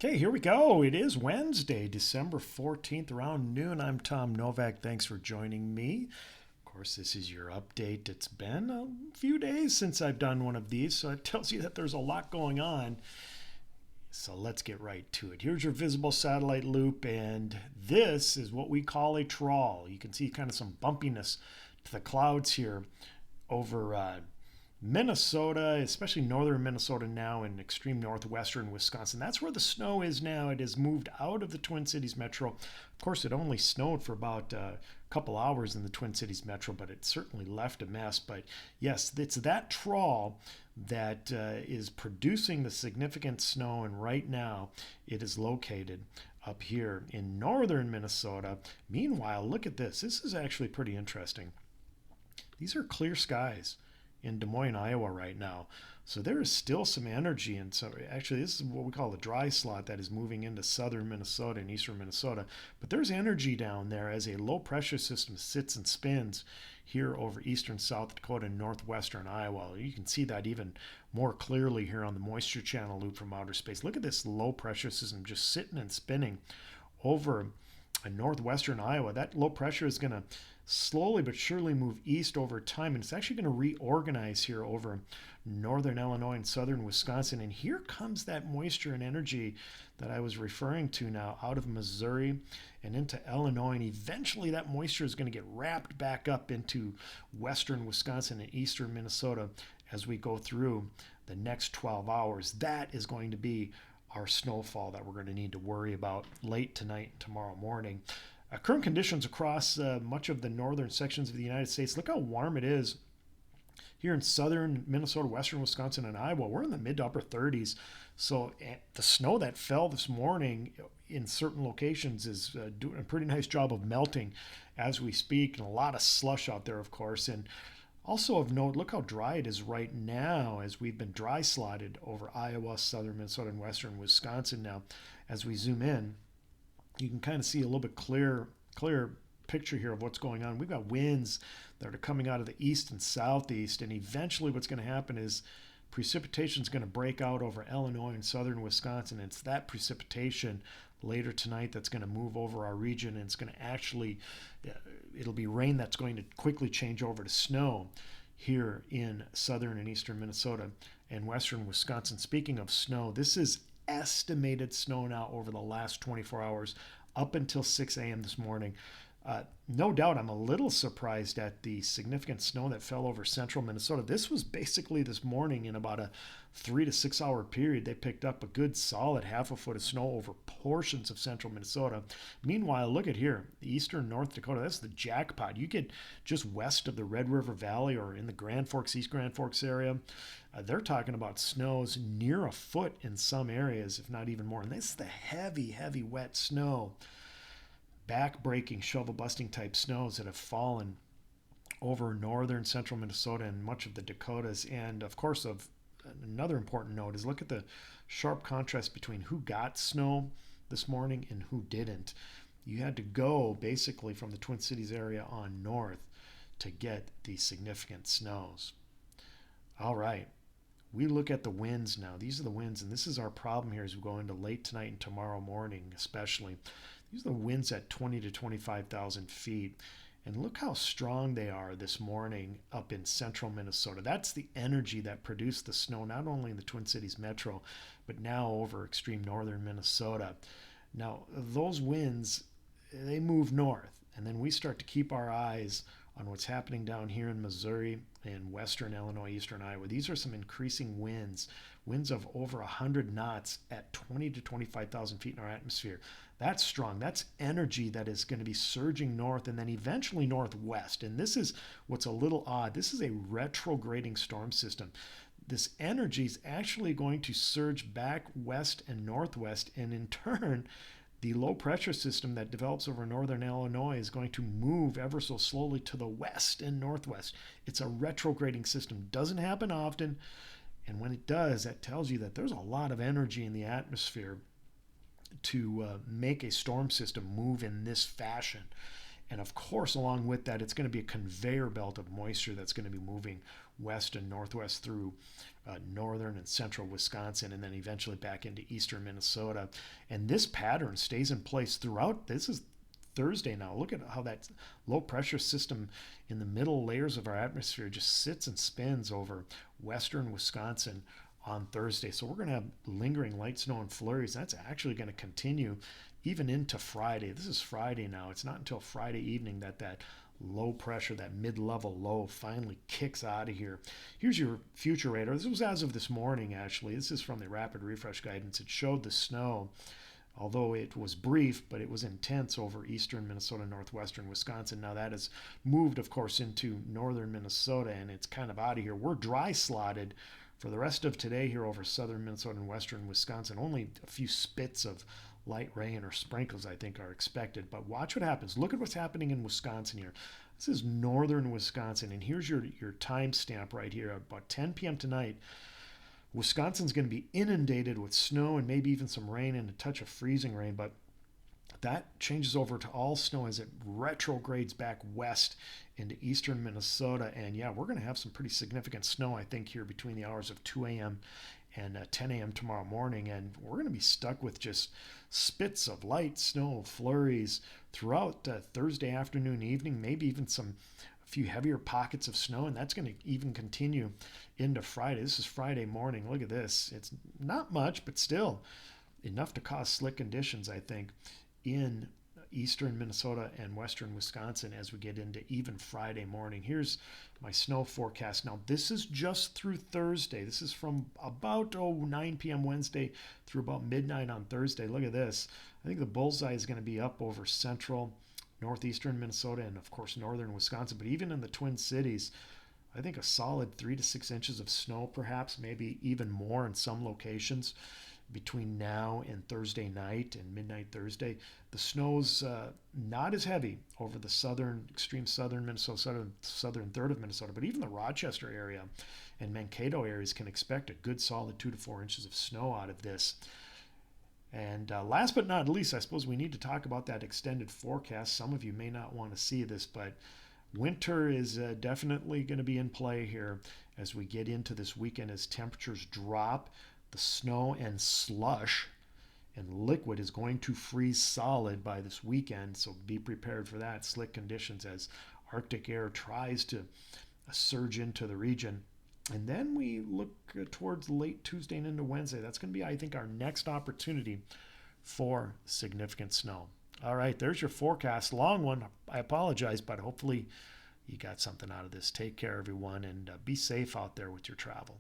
Okay, here we go. It is Wednesday, December 14th, around noon. I'm Tom Novak. Thanks for joining me. Of course, this is your update. It's been a few days since I've done one of these, so it tells you that there's a lot going on. So let's get right to it. Here's your visible satellite loop, and this is what we call a trawl. You can see kind of some bumpiness to the clouds here over Minnesota, especially northern Minnesota now, and extreme northwestern Wisconsin. That's where the snow is now. It has moved out of the Twin Cities metro. Of course, it only snowed for about a couple hours in the Twin Cities metro, but it certainly left a mess. But yes, it's that trawl that is producing the significant snow, and right now it is located up here in northern Minnesota. Meanwhile, look at this. This is actually pretty interesting. These are clear skies in Des Moines, Iowa right now. So there is still some energy. And so actually, this is what we call the dry slot that is moving into southern Minnesota and eastern Minnesota. But there's energy down there as a low pressure system sits and spins here over eastern South Dakota and northwestern Iowa. You can see that even more clearly here on the moisture channel loop from outer space. Look at this low pressure system just sitting and spinning over northwestern Iowa. That low pressure is going to slowly but surely move east over time, and it's actually going to reorganize here over northern Illinois and southern Wisconsin. And here comes that moisture and energy that I was referring to now out of Missouri and into Illinois, and eventually that moisture is going to get wrapped back up into western Wisconsin and eastern Minnesota as we go through the next 12 hours. That is going to be our snowfall that we're going to need to worry about late tonight and tomorrow morning. Current conditions across much of the northern sections of the United States. Look how warm it is here in southern Minnesota, western Wisconsin, and Iowa. We're in the mid to upper 30s. So the snow that fell this morning in certain locations is doing a pretty nice job of melting as we speak, and a lot of slush out there, of course. And also of note, look how dry it is right now as we've been dry slotted over Iowa, southern Minnesota, and western Wisconsin. Now, as we zoom in, you can kind of see a little bit clear picture here of what's going on. We've got winds that are coming out of the east and southeast, and eventually what's going to happen is precipitation is going to break out over Illinois and southern Wisconsin. It's that precipitation later tonight that's going to move over our region, and it's going to actually, it'll be rain that's going to quickly change over to snow here in southern and eastern Minnesota and western Wisconsin. Speaking of snow, this is estimated snow now over the last 24 hours up until 6 a.m. this morning. No doubt I'm a little surprised at the significant snow that fell over central Minnesota. This was basically this morning in about a 3 to 6 hour period. They picked up a good solid half a foot of snow over portions of central Minnesota. Meanwhile, look at here, eastern North Dakota. That's the jackpot. You get just west of the Red River Valley or in the Grand Forks, East Grand Forks area. They're talking about snows near a foot in some areas, if not even more. And this is the heavy, heavy, wet snow, back-breaking, shovel-busting type snows that have fallen over northern central Minnesota and much of the Dakotas. And, of course, another important note is look at the sharp contrast between who got snow this morning and who didn't. You had to go basically from the Twin Cities area on north to get these significant snows. All right. We look at the winds now. These are the winds, and this is our problem here as we go into late tonight and tomorrow morning especially. These are the winds at 20 to 25,000 feet. And look how strong they are this morning up in central Minnesota. That's the energy that produced the snow, not only in the Twin Cities metro, but now over extreme northern Minnesota. Now, those winds, they move north, and then we start to keep our eyes on what's happening down here in Missouri and western Illinois, eastern Iowa. These are some increasing winds of over 100 knots at 20 to 25,000 feet in our atmosphere. That's strong. That's energy that is going to be surging north and then eventually northwest. And this is what's a little odd. This is a retrograding storm system. This energy is actually going to surge back west and northwest, and in turn, the low pressure system that develops over northern Illinois is going to move ever so slowly to the west and northwest. It's a retrograding system. Doesn't happen often. And when it does, that tells you that there's a lot of energy in the atmosphere to make a storm system move in this fashion. And of course, along with that, it's going to be a conveyor belt of moisture that's going to be moving west and northwest through northern and central Wisconsin, and then eventually back into eastern Minnesota. And this pattern stays in place throughout. This is Thursday now. Look at how that low pressure system in the middle layers of our atmosphere just sits and spins over western Wisconsin on Thursday. So we're going to have lingering light snow and flurries. That's actually going to continue even into Friday. This is Friday now. It's not until Friday evening that low pressure, that mid-level low, finally kicks out of here. Here's your future radar. This was as of this morning, actually. This is from the rapid refresh guidance. It showed the snow, although it was brief, but it was intense over eastern Minnesota, northwestern Wisconsin. Now that has moved, of course, into northern Minnesota, and it's kind of out of here. We're dry slotted for the rest of today here over southern Minnesota and western Wisconsin. Only a few spits of light rain or sprinkles, I think, are expected. But watch what happens. Look at what's happening in Wisconsin here. This is northern Wisconsin, and here's your time stamp right here. About 10 p.m. tonight, Wisconsin's going to be inundated with snow and maybe even some rain and a touch of freezing rain, but that changes over to all snow as it retrogrades back west into eastern Minnesota. And yeah, we're going to have some pretty significant snow, I think, here between the hours of 2 a.m. and 10 a.m. tomorrow morning. And we're going to be stuck with just spits of light snow, flurries throughout Thursday afternoon, evening, maybe even a few heavier pockets of snow. And that's going to even continue into Friday. This is Friday morning. Look at this. It's not much, but still enough to cause slick conditions, I think, in eastern Minnesota and western Wisconsin as we get into even Friday morning. Here's my snow forecast. Now, this is just through Thursday. This is from about 9 p.m. Wednesday through about midnight on Thursday. Look at this. I think the bullseye is going to be up over central, northeastern Minnesota, and of course northern Wisconsin. But even in the Twin Cities, I think a solid 3 to 6 inches of snow, perhaps, maybe even more in some locations between now and Thursday night and midnight Thursday. The snow's not as heavy over the extreme southern Minnesota, southern third of Minnesota, but even the Rochester area and Mankato areas can expect a good solid 2 to 4 inches of snow out of this. And last but not least, I suppose we need to talk about that extended forecast. Some of you may not want to see this, but winter is definitely going to be in play here as we get into this weekend as temperatures drop. The snow and slush and liquid is going to freeze solid by this weekend, so be prepared for that. Slick conditions as Arctic air tries to surge into the region. And then we look towards late Tuesday and into Wednesday. That's going to be, I think, our next opportunity for significant snow. All right, there's your forecast. Long one. I apologize, but hopefully you got something out of this. Take care, everyone, and be safe out there with your travel.